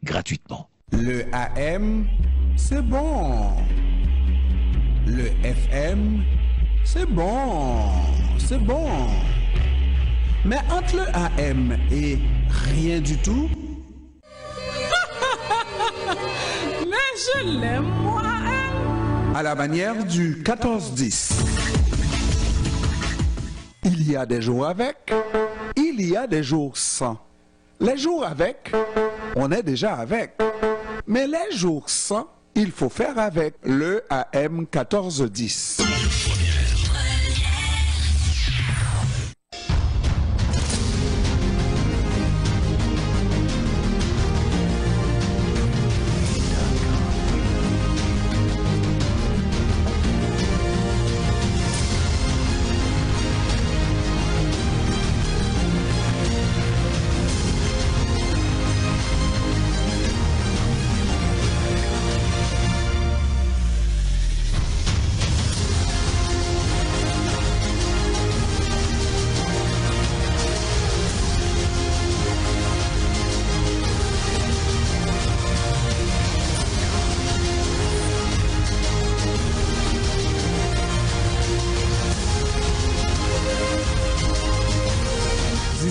gratuitement. Le AM, c'est bon. Le FM, c'est bon. C'est bon. Mais entre le AM et rien du tout... Mais je l'aime, moi, elle. À la manière du 14-10. Il y a des jours avec, il y a des jours sans. Les jours avec, on est déjà avec. Mais les jours sans, il faut faire avec le AM 14-10.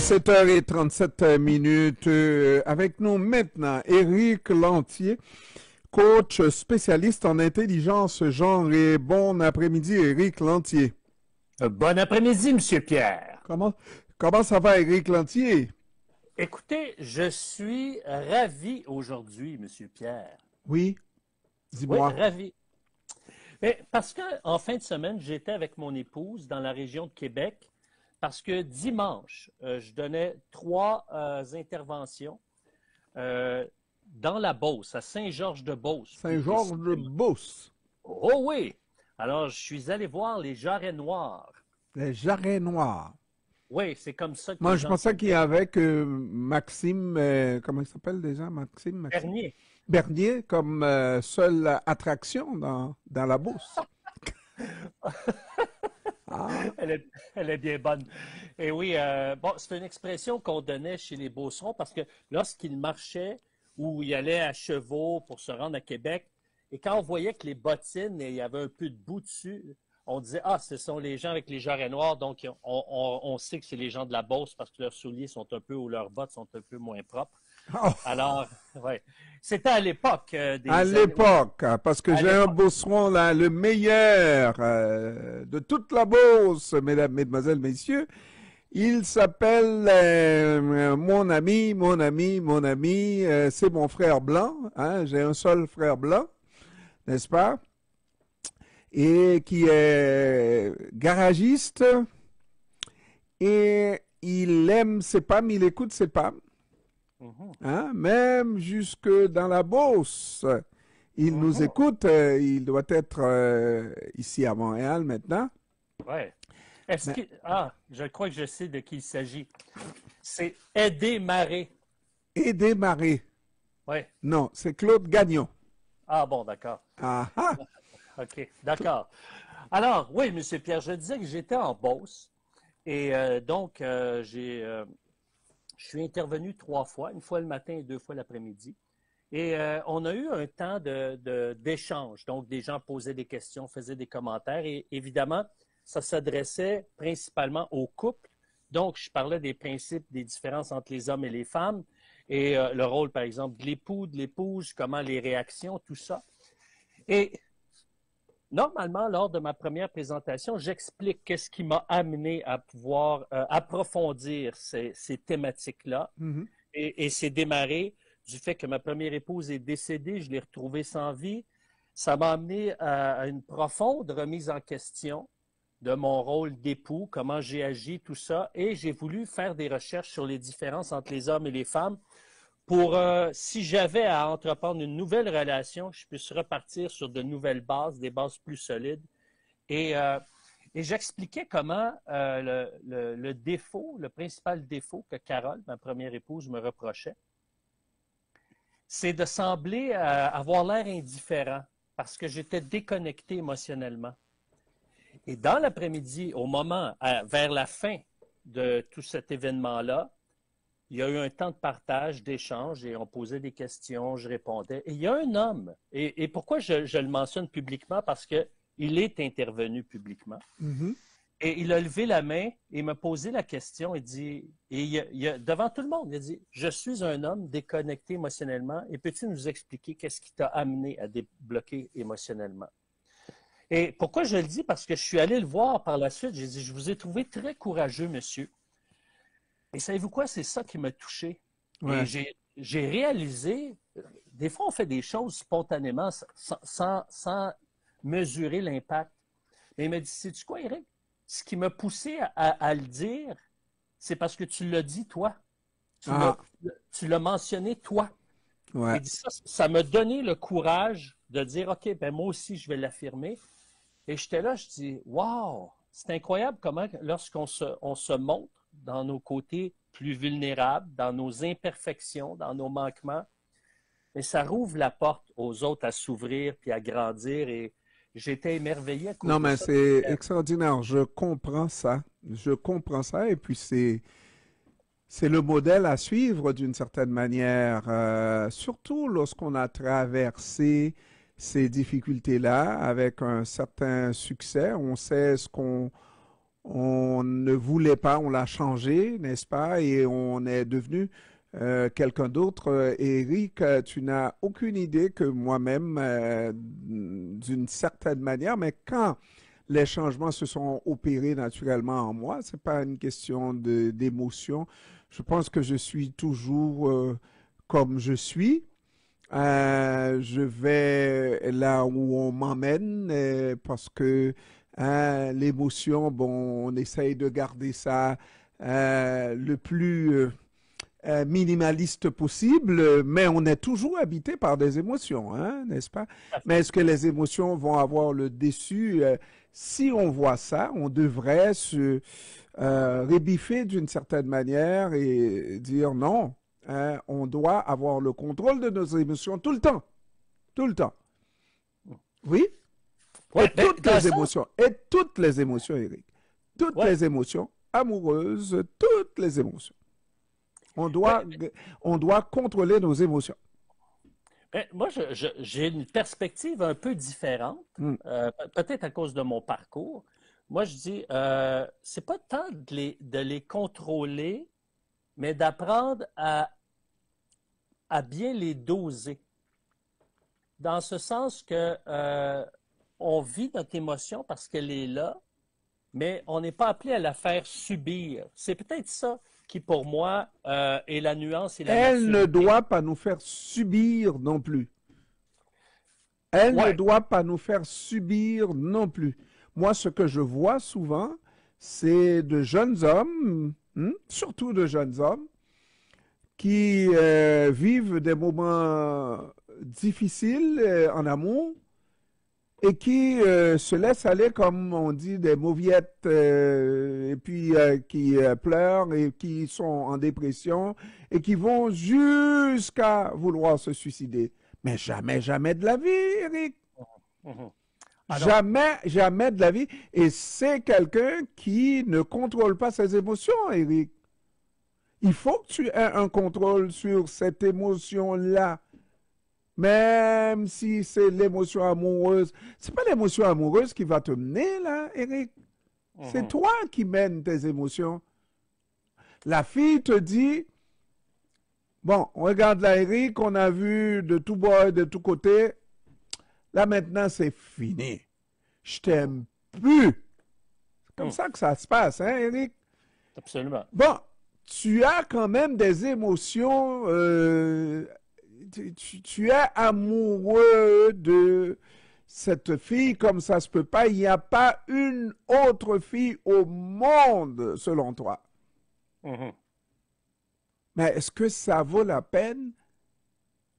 17h37 avec nous maintenant Éric Lantier, coach spécialiste en intelligence genre. Et bon après-midi Éric Lantier. Bon après-midi, Monsieur Pierre. Comment ça va Éric Lantier? Écoutez, je suis ravi aujourd'hui, Monsieur Pierre. Oui, dis-moi. Oui, ravi. Mais parce qu'en fin de semaine, j'étais avec mon épouse dans la région de Québec. Parce que dimanche, je donnais 3 interventions dans la Beauce, à Saint-Georges-de-Beauce. Saint-Georges-de-Beauce. Oh oui! Alors, je suis allé voir les jarrets noirs. Les jarrets noirs. Oui, c'est comme ça que moi, je pensais qu'il y avait que Maxime, comment il s'appelle déjà? Maxime? Bernier. Bernier comme seule attraction dans la Beauce. Ah. Elle est bien bonne. Et oui, bon, c'est une expression qu'on donnait chez les Beaucerons parce que lorsqu'ils marchaient ou ils allaient à chevaux pour se rendre à Québec, et quand on voyait que les bottines, il y avait un peu de boue dessus, on disait, ah, ce sont les gens avec les jarrets noirs, donc on sait que c'est les gens de la Beauce parce que leurs souliers sont un peu, ou leurs bottes sont un peu moins propres. Oh. Alors, ouais. C'était à l'époque. À l'époque, parce que j'ai un Beauceron là, le meilleur de toute la Beauce, mesdames, mesdemoiselles, messieurs. Il s'appelle mon ami, c'est mon frère blanc. Hein, j'ai un seul frère blanc, n'est-ce pas? Et qui est garagiste. Et il aime ses pommes, il écoute ses pommes. Hein? Même jusque dans la Beauce, il nous écoute. Il doit être ici à Montréal maintenant. Oui. Est-ce que... Ah, je crois que je sais de qui il s'agit. C'est Aidé Maré. Aidé Maré. Oui. Non, c'est Claude Gagnon. Ah bon, d'accord. Ah ah. OK, d'accord. Alors, oui, M. Pierre, je disais que j'étais en Beauce. Et donc, je suis intervenu 3 fois, une fois le matin et 2 fois l'après-midi. Et on a eu un temps d'échange. Donc, des gens posaient des questions, faisaient des commentaires. Et évidemment, ça s'adressait principalement aux couples. Donc, je parlais des principes, des différences entre les hommes et les femmes. Et le rôle, par exemple, de l'époux, de l'épouse, comment les réactions, tout ça. Et normalement, lors de ma première présentation, j'explique qu'est-ce qui m'a amené à pouvoir approfondir ces thématiques-là. Mm-hmm. Et c'est démarré du fait que ma première épouse est décédée, je l'ai retrouvée sans vie. Ça m'a amené à une profonde remise en question de mon rôle d'époux, comment j'ai agi, tout ça. Et j'ai voulu faire des recherches sur les différences entre les hommes et les femmes pour, si j'avais à entreprendre une nouvelle relation, je puisse repartir sur de nouvelles bases, des bases plus solides. Et j'expliquais comment le défaut, le principal défaut que Carole, ma première épouse, me reprochait, c'est de sembler avoir l'air indifférent parce que j'étais déconnecté émotionnellement. Et dans l'après-midi, au moment, vers la fin de tout cet événement-là, Il y a eu un temps de partage, d'échange, et on posait des questions, je répondais. Et il y a un homme, et pourquoi je le mentionne publiquement? Parce qu'il est intervenu publiquement. Et il a levé la main et m'a posé la question. Il dit, devant tout le monde, il a dit, je suis un homme déconnecté émotionnellement, et peux-tu nous expliquer qu'est-ce qui t'a amené à débloquer émotionnellement? Et pourquoi je le dis? Parce que je suis allé le voir par la suite. J'ai dit, je vous ai trouvé très courageux, monsieur. Et savez-vous quoi? C'est ça qui m'a touché. Ouais. Et j'ai réalisé, des fois, on fait des choses spontanément sans mesurer l'impact. Mais il m'a dit, sais-tu quoi, Éric? Ce qui m'a poussé à le dire, c'est parce que tu l'as dit, toi. Tu l'as mentionné, toi. Ouais. Il dit, ça m'a donné le courage de dire, OK, ben moi aussi, je vais l'affirmer. Et j'étais là, je dis, wow, c'est incroyable comment, lorsqu'on se montre dans nos côtés plus vulnérables, dans nos imperfections, dans nos manquements, mais ça rouvre la porte aux autres à s'ouvrir puis à grandir. Et j'étais émerveillé à cause Non, de mais ça. c'est extraordinaire. Je comprends ça. Je comprends ça. Et puis, c'est le modèle à suivre d'une certaine manière, surtout lorsqu'on a traversé ces difficultés-là avec un certain succès. On sait ce qu'on ne voulait pas, on l'a changé, n'est-ce pas? Et on est devenu quelqu'un d'autre. Éric, tu n'as aucune idée que moi-même, d'une certaine manière, mais quand les changements se sont opérés naturellement en moi, c'est pas une question d'émotion. Je pense que je suis toujours comme je suis. Je vais là où on m'emmène parce que l'émotion, bon, on essaye de garder ça le plus minimaliste possible, mais on est toujours habité par des émotions, hein, n'est-ce pas? Mais est-ce que les émotions vont avoir le dessus? Si on voit ça, on devrait se rebiffer d'une certaine manière et dire non, hein, on doit avoir le contrôle de nos émotions tout le temps. Tout le temps. Oui? Ouais, Et toutes les émotions, Éric. Toutes Ouais. les émotions amoureuses, toutes les émotions. On doit contrôler nos émotions. Moi, j'ai une perspective un peu différente, peut-être à cause de mon parcours. Moi, je dis, c'est pas tant de les contrôler, mais d'apprendre à bien les doser. Dans ce sens que on vit notre émotion parce qu'elle est là, mais on n'est pas appelé à la faire subir. C'est peut-être ça qui, pour moi, est la nuance et la Elle ne maturité. doit pas nous faire subir non plus. Elle ne doit pas nous faire subir non plus. Moi, ce que je vois souvent, c'est de jeunes hommes, surtout de jeunes hommes, qui vivent des moments difficiles en amour et qui se laissent aller, comme on dit, des mauviettes, et puis qui pleurent et qui sont en dépression et qui vont jusqu'à vouloir se suicider. Mais jamais, jamais de la vie, Éric. Jamais, jamais de la vie. Et c'est quelqu'un qui ne contrôle pas ses émotions, Éric. Il faut que tu aies un contrôle sur cette émotion-là. Même si c'est l'émotion amoureuse. C'est pas l'émotion amoureuse qui va te mener, là, Éric. C'est toi qui mènes tes émotions. La fille te dit, bon, regarde là, Éric, on a vu de tout bord et de tous côtés. Là, maintenant, c'est fini. Je t'aime plus. C'est comme ça que ça se passe, hein, Éric? Absolument. Bon, tu as quand même des émotions. Tu es amoureux de cette fille comme ça se peut pas. Il n'y a pas une autre fille au monde, selon toi. Mais est-ce que ça vaut la peine?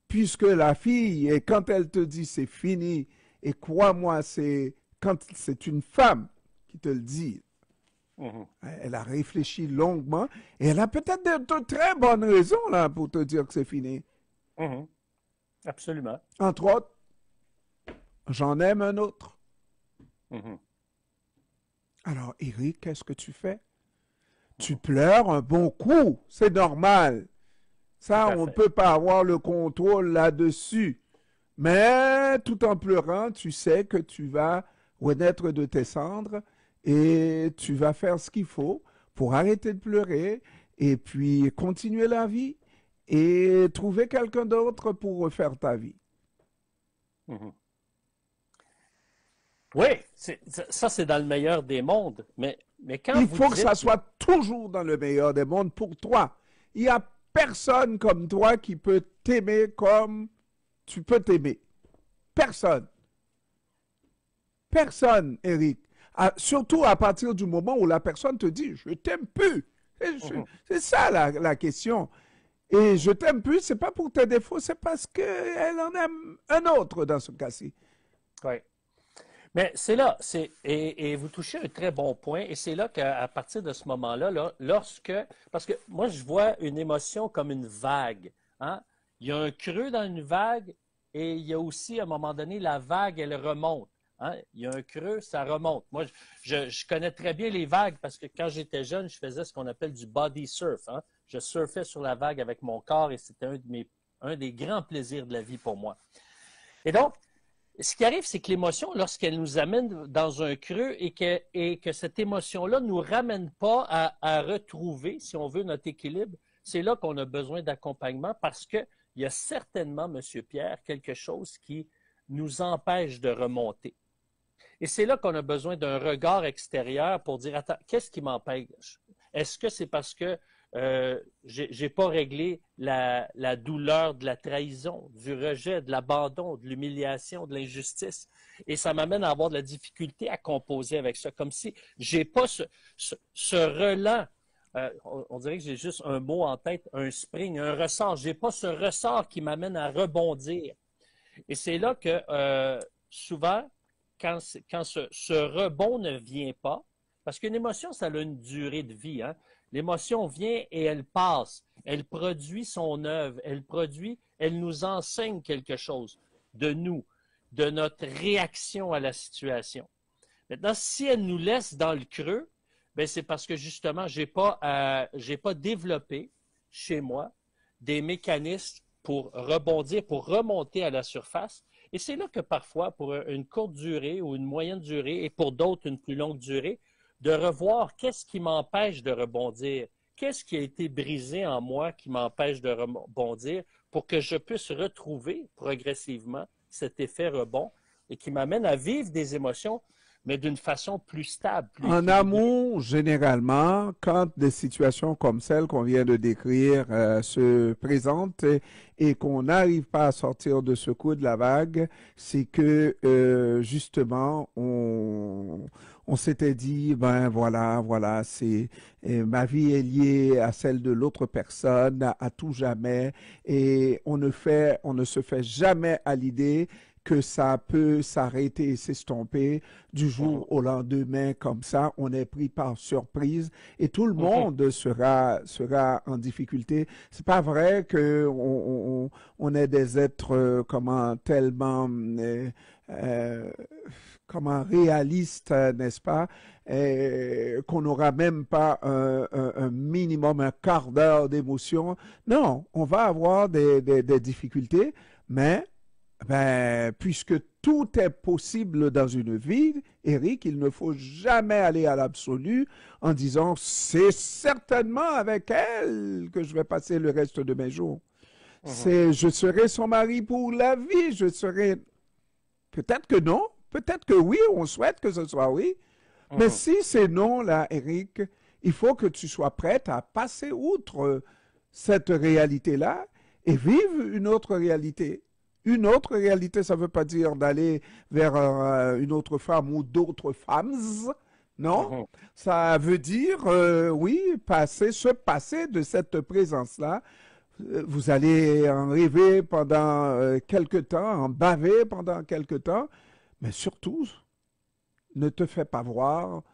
Puisque la fille, et quand elle te dit c'est fini, et crois-moi, c'est quand c'est une femme qui te le dit, elle a réfléchi longuement, et elle a peut-être de très bonnes raisons là, pour te dire que c'est fini. Absolument. Entre autres, j'en aime un autre. Alors, Éric, qu'est-ce que tu fais? Tu pleures un bon coup, c'est normal. Ça, on ne peut pas avoir le contrôle là-dessus. Mais tout en pleurant, tu sais que tu vas renaître de tes cendres et tu vas faire ce qu'il faut pour arrêter de pleurer et puis continuer la vie et trouver quelqu'un d'autre pour refaire ta vie. Mhm. Oui, ça c'est dans le meilleur des mondes. Mais quand Il vous faut que dites... ça soit toujours dans le meilleur des mondes pour toi. Il n'y a personne comme toi qui peut t'aimer comme tu peux t'aimer. Personne. Personne, Eric. Surtout à partir du moment où la personne te dit « je t'aime plus ». C'est ça la question. Et je t'aime plus, c'est pas pour tes défauts, c'est parce qu'elle en aime un autre dans ce cas-ci. Oui. Mais c'est là, et vous touchez un très bon point, et c'est là qu'à partir de ce moment-là, parce que moi je vois une émotion comme une vague. Hein? Il y a un creux dans une vague, et il y a aussi à un moment donné, la vague, elle remonte. Hein? Il y a un creux, ça remonte. Moi, je connais très bien les vagues, parce que quand j'étais jeune, je faisais ce qu'on appelle du body surf. Hein? Je surfais sur la vague avec mon corps, et c'était un des grands plaisirs de la vie pour moi. Et donc, ce qui arrive, c'est que l'émotion, lorsqu'elle nous amène dans un creux et que cette émotion-là ne nous ramène pas à retrouver, si on veut, notre équilibre, c'est là qu'on a besoin d'accompagnement parce qu'il y a certainement, M. Pierre, quelque chose qui nous empêche de remonter. Et c'est là qu'on a besoin d'un regard extérieur pour dire, attends, qu'est-ce qui m'empêche? Est-ce que c'est parce que j'ai pas réglé la douleur de la trahison, du rejet, de l'abandon, de l'humiliation, de l'injustice. Et ça m'amène à avoir de la difficulté à composer avec ça, comme si j'ai pas ce relent. On dirait que j'ai juste un mot en tête, un spring, un ressort. J'ai pas ce ressort qui m'amène à rebondir. Et c'est là que souvent, quand ce rebond ne vient pas, parce qu'une émotion, ça a une durée de vie, hein? L'émotion vient et elle passe. Elle produit son œuvre. Elle nous enseigne quelque chose de nous, de notre réaction à la situation. Maintenant, si elle nous laisse dans le creux, ben c'est parce que justement, j'ai pas développé chez moi des mécanismes pour rebondir, pour remonter à la surface. Et c'est là que parfois, pour une courte durée ou une moyenne durée, et pour d'autres une plus longue durée, de revoir qu'est-ce qui m'empêche de rebondir, qu'est-ce qui a été brisé en moi qui m'empêche de rebondir pour que je puisse retrouver progressivement cet effet rebond et qui m'amène à vivre des émotions, mais d'une façon plus stable. En amour, généralement, quand des situations comme celles qu'on vient de décrire se présentent et qu'on n'arrive pas à sortir de ce coup de la vague, c'est que justement, on s'était dit, ben voilà, c'est ma vie est liée à celle de l'autre personne à tout jamais, et on ne se fait jamais à l'idée que ça peut s'arrêter et s'estomper du jour au lendemain comme ça. On est pris par surprise et tout le monde sera en difficulté. C'est pas vrai que on est des êtres tellement réalistes, n'est-ce pas, qu'on n'aura même pas un minimum, un quart d'heure d'émotion. Non, on va avoir des difficultés, mais puisque tout est possible dans une vie, Eric, il ne faut jamais aller à l'absolu en disant « c'est certainement avec elle que je vais passer le reste de mes jours. Je serai son mari pour la vie, je serai... » Peut-être que non, peut-être que oui, on souhaite que ce soit oui, mais si c'est non, là, Eric, il faut que tu sois prête à passer outre cette réalité-là et vivre une autre réalité. Une autre réalité, ça ne veut pas dire d'aller vers une autre femme ou d'autres femmes, non. Ça veut dire, oui, se passer de cette présence-là. Vous allez en rêver pendant quelque temps, en baver pendant quelque temps, mais surtout, ne te fais pas voir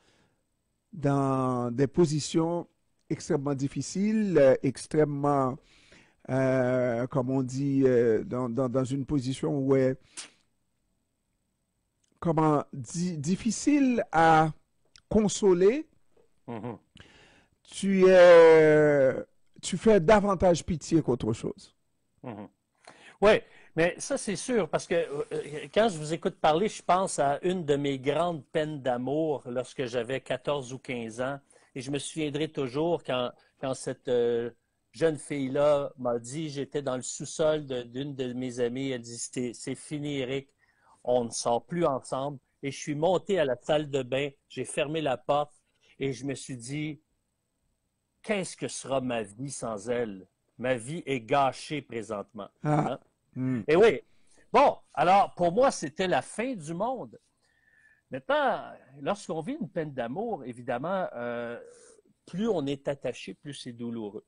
dans des positions extrêmement difficiles, extrêmement... comme on dit, dans une position où est difficile à consoler. tu fais davantage pitié qu'autre chose. Mhm. Oui, mais ça c'est sûr, parce que quand je vous écoute parler, je pense à une de mes grandes peines d'amour lorsque j'avais 14 ou 15 ans. Et je me souviendrai toujours quand cette jeune fille-là m'a dit, j'étais dans le sous-sol d'une de mes amies, elle dit, c'est fini, Eric, on ne sort plus ensemble. Et je suis monté à la salle de bain, j'ai fermé la porte et je me suis dit, qu'est-ce que sera ma vie sans elle? Ma vie est gâchée présentement. Ah. Hein? Et oui. Bon, alors pour moi, c'était la fin du monde. Maintenant, lorsqu'on vit une peine d'amour, évidemment, plus on est attaché, plus c'est douloureux.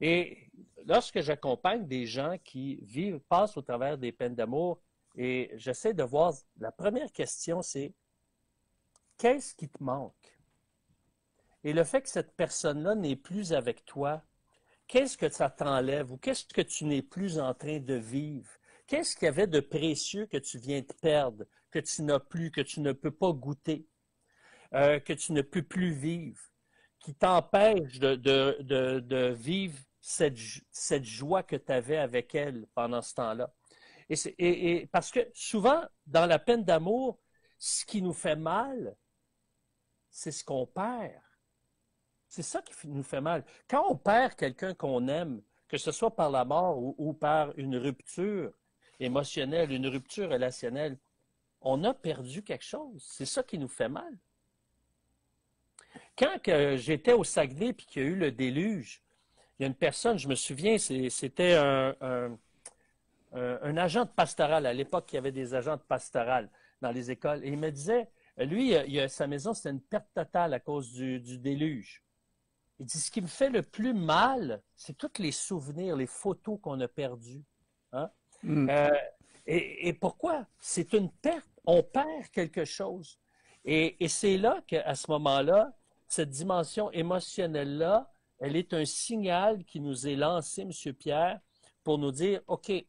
Et lorsque j'accompagne des gens qui passent au travers des peines d'amour, et j'essaie de voir, la première question, c'est qu'est-ce qui te manque? Et le fait que cette personne-là n'est plus avec toi, qu'est-ce que ça t'enlève ou qu'est-ce que tu n'es plus en train de vivre? Qu'est-ce qu'il y avait de précieux que tu viens de perdre, que tu n'as plus, que tu ne peux pas goûter, que tu ne peux plus vivre, qui t'empêche de vivre cette joie que tu avais avec elle pendant ce temps-là? Et parce que souvent, dans la peine d'amour, ce qui nous fait mal, c'est ce qu'on perd. C'est ça qui nous fait mal. Quand on perd quelqu'un qu'on aime, que ce soit par la mort ou par une rupture émotionnelle, une rupture relationnelle, on a perdu quelque chose. C'est ça qui nous fait mal. Quand j'étais au Saguenay et qu'il y a eu le déluge, il y a une personne, je me souviens, c'était un agent de pastoral. À l'époque, il y avait des agents de pastoral dans les écoles. Et il me disait, lui, sa maison, c'était une perte totale à cause du déluge. Il dit, ce qui me fait le plus mal, c'est tous les souvenirs, les photos qu'on a perdues. Hein? Et pourquoi? C'est une perte. On perd quelque chose. Et c'est là qu'à ce moment-là, cette dimension émotionnelle-là, elle est un signal qui nous est lancé, M. Pierre, pour nous dire, OK, il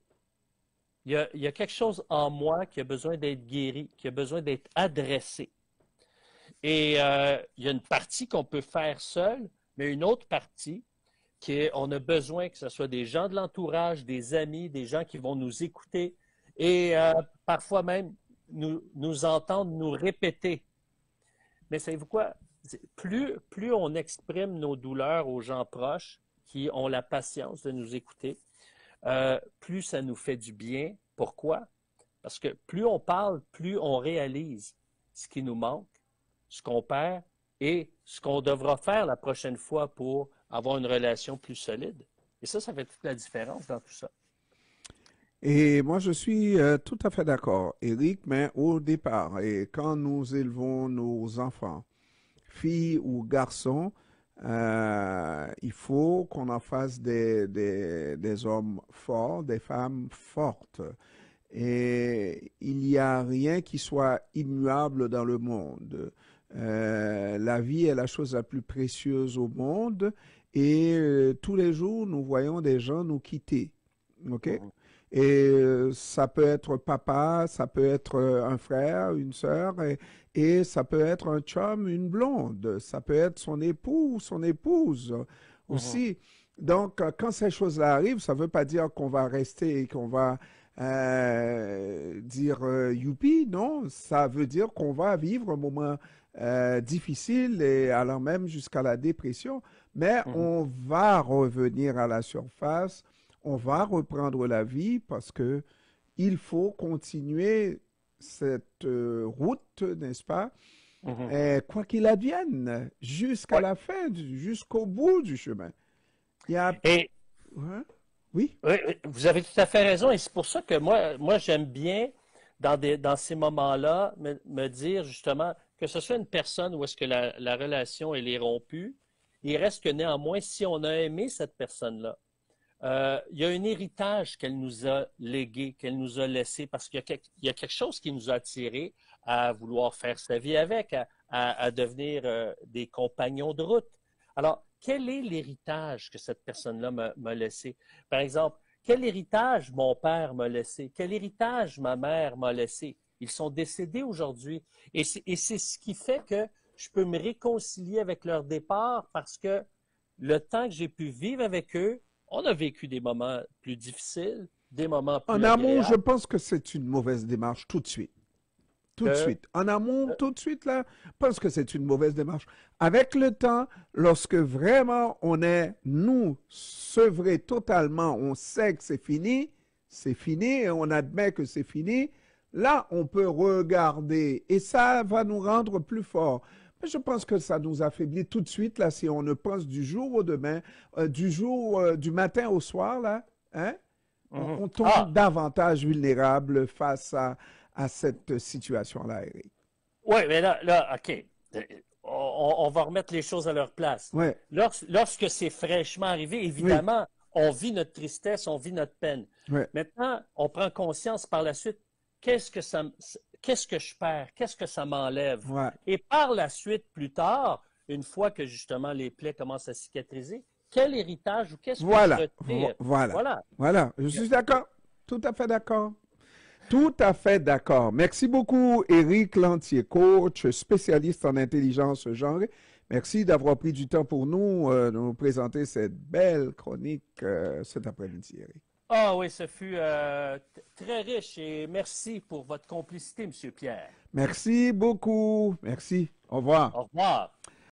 y a quelque chose en moi qui a besoin d'être guéri, qui a besoin d'être adressé. Et il y a une partie qu'on peut faire seul, mais une autre partie on a besoin que ce soit des gens de l'entourage, des amis, des gens qui vont nous écouter et parfois même nous entendre nous répéter. Mais savez-vous quoi? Plus on exprime nos douleurs aux gens proches qui ont la patience de nous écouter, plus ça nous fait du bien. Pourquoi? Parce que plus on parle, plus on réalise ce qui nous manque, ce qu'on perd et ce qu'on devra faire la prochaine fois pour avoir une relation plus solide. Et ça fait toute la différence dans tout ça. Et moi, je suis tout à fait d'accord, Éric, mais au départ, et quand nous élevons nos enfants, filles ou garçons, il faut qu'on en fasse des hommes forts, des femmes fortes. Et il n'y a rien qui soit immuable dans le monde. La vie est la chose la plus précieuse au monde et tous les jours, nous voyons des gens nous quitter. OK? Et ça peut être papa, ça peut être un frère, une sœur, et ça peut être un chum, une blonde, ça peut être son époux ou son épouse aussi. Donc, quand ces choses-là arrivent, ça ne veut pas dire qu'on va rester et qu'on va dire youpi, non, ça veut dire qu'on va vivre un moment difficile et allant même jusqu'à la dépression, mais on va revenir à la surface, on va reprendre la vie parce que il faut continuer cette route, n'est-ce pas? Quoi qu'il advienne, jusqu'à la fin, jusqu'au bout du chemin. Il y a... Et... Ouais. Oui? Oui, vous avez tout à fait raison. Et c'est pour ça que moi j'aime bien, dans ces moments-là, me dire justement que ce soit une personne où est-ce que la relation elle est rompue, il reste que néanmoins, si on a aimé cette personne-là, il y a un héritage qu'elle nous a légué, qu'elle nous a laissé, parce qu'il y a quelque chose qui nous a attirés à vouloir faire sa vie avec, à devenir des compagnons de route. Alors, quel est l'héritage que cette personne-là m'a laissé? Par exemple, quel héritage mon père m'a laissé? Quel héritage ma mère m'a laissé? Ils sont décédés aujourd'hui. Et c'est ce qui fait que je peux me réconcilier avec leur départ parce que le temps que j'ai pu vivre avec eux, on a vécu des moments plus difficiles, des moments plus En amont, je agréables. pense que c'est une mauvaise démarche tout de suite. Tout de Que- suite. En amont, tout de suite, là, je pense que c'est une mauvaise démarche. Avec le temps, lorsque vraiment on est, nous, sevrés totalement, on sait que c'est fini, et on admet que c'est fini, là, on peut regarder et ça va nous rendre plus forts. Mais je pense que ça nous affaiblit tout de suite, là, si on ne pense du jour au demain, du matin au soir, là, hein? Mhm. On tombe Ah, davantage vulnérable face à cette situation-là, Eric. oui, mais là, OK. On va remettre les choses à leur place. Ouais, Lorsque c'est fraîchement arrivé, oui, évidemment, on vit notre tristesse, on vit notre peine. ouais, Maintenant, on prend conscience par la suite, qu'est-ce que je perds? Qu'est-ce que ça m'enlève? ouais. Et par la suite, plus tard, une fois que justement les plaies commencent à cicatriser, quel héritage ou qu'est-ce que je Voilà, retire? voilà, Voilà. voilà. Je suis d'accord. Tout à fait d'accord. Tout à fait d'accord. Merci beaucoup, Éric Lantier, coach, spécialiste en intelligence genrée. Merci d'avoir pris du temps pour nous, de nous présenter cette belle chronique cet après-midi, Éric. Ah oui, ce fut très riche et merci pour votre complicité, Monsieur Pierre. Merci beaucoup. Merci. Au revoir. Au revoir.